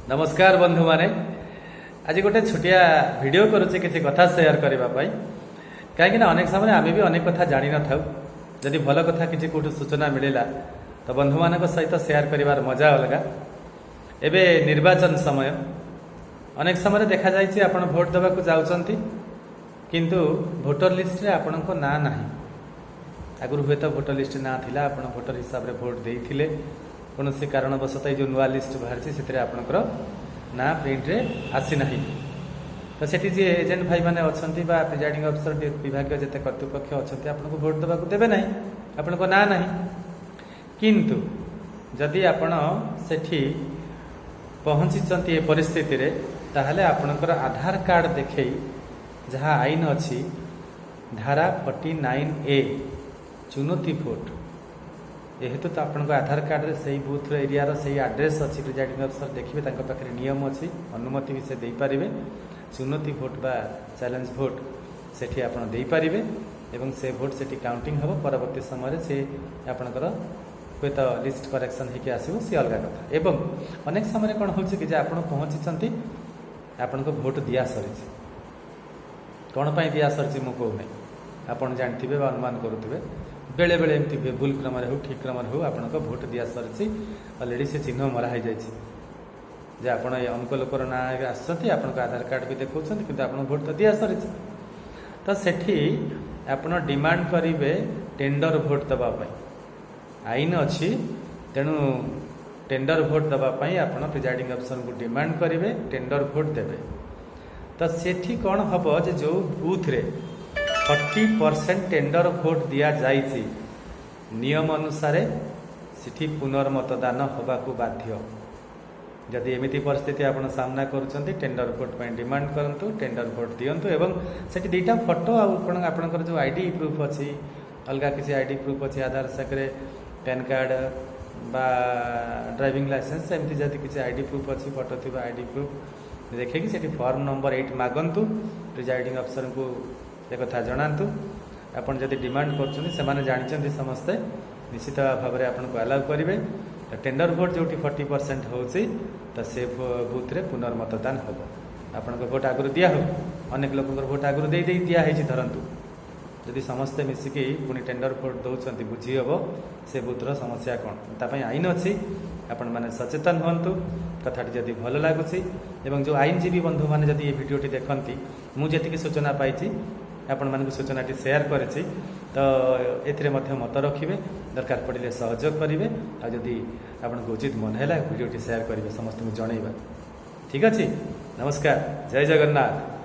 नमस्कार बंधु माने आज गोटे छोटिया वीडियो करुचे किसी कथा शेयर करने कहीं अनेक समय आम भी अनेक कथा जानी न था जदि भल कथा किसी कौट सूचना मिलला तो बंधु मान सहित शेयर कर मजा अलग एवं निर्वाचन समय अनेक समय देखा जाए आप भोट देवा जाऊँच किंतु भोटर लिस्ट रे आपण को ना ना आगुरी हुए तो भोटर लिस्ट ना थिला आपण भोटर हिसाब से भोट देते कौन से कारणवशत जो नुआ लिस्ट बाहरी से आपणकर ना प्रिंट रे आसी ना तो सेठी जी एजेंट भाई मैंने अच्छा प्रिजाइडिंग अफिसर विभाग जिते कर्तृपक्ष अच्छा आपको भोट देवा देवे ना आपण को ना ना किंतु जदि आपण सेठी पहुँची परिस्थिति रे ताहले आपणकर आधार कार्ड देखे जहाँ आईन अच्छी धारा 49A चुनौती भोट जेहेतु तो आपको आधार कार्ड रे सही बूथ एरिया से एड्रेस अच्छी प्रिजाइडिंग अफिसर देखिए पाखे नियम अच्छी अनुमति भी से दे पारे चुनौती भोट बा चैलेंज भोट सेठी आप पारे एवं से भोट से काउंटिंग हम परवर्ती समय से आपणकर हुए तो लिस्ट करेक्शन होकर आसो सी अलग कथा एवं अनेक समय कौन हो आप पहुँची आपण को भोट दिया सरी कौन पर दिया सरी मुझे कहूना आपड़ जानते अनुमान करुवे बेले बेले एमती भूल क्रम हो ठीक क्रम हो आपण भोट दिया सरी अलरेडी से चिन्ह मरा हो जाए आप अमुक लोकर ना आसती आधार कार्ड भी देखा कि आप भोट तो दिया सरी तो सेठी आप डिमांड करेंगे टेंडर भोट देवाई आईन अच्छी तेणु टेंडर भोट देवाई आप प्रिजाइडिंग अफिसर को डिमांड करेंगे टेंडर भोट देवे तो सेठी कौन हम जो बूथ रे 40% टेंडर भोट दिया जाइए नियम अनुसार सिठी पुनर्मतदान होबाकू बाध्य जदि एमिति परिस्थिति आप सामना करुँच टेंडर भोट पर डिमांड करूँ टेंडर भोट दिंतु एवं से दुईटा फोटो आपणकर जो आईडी प्रूफ अच्छी अलग किसी आईडी प्रूफ अच्छी आधार सागर पैन कार्ड बा ड्राइविंग लाइसेंस एमती जदि किसी आईडी प्रूफ अच्छी फोटो थी आईडी प्रूफ देखिए से फॉर्म नंबर 8 मागंतु प्रिजाइडिंग अफिसर को एक कथा जनातु आपन जदि डिमांड कर जानते समस्ते निश्चित भाव में आपको अलाउ करेंगे तो टेंडर भोट जो 40% हो से बूथ रे पुनर्मतदान हम आपण भोट आगुरी दिया हो अनेक लोक भोट आगुरी दे दिखाई धरतु जदि समस्ते मिसिकी पुणी टेंडर भोट दौरान बुझी हम से बूथर समस्या कौन तापाई आईन अच्छी आपण मैंने सचेतन हूँ कथाटी जदि भल लगुच एवं जो आईनजीवी बंधु मैंने जदि ये वीडियोटी देखती मुझे सूचना पाई आपण मानक सूचनाटी शेयर करेছি तो एथिरे मध्य मत रखिए दरकार पड़े सहयोग करेंगे आदि आपको उचित मन है वीडियोटी शेयर करेंगे समस्त को जनइबा ठीक अच्छे नमस्कार जय जगन्नाथ।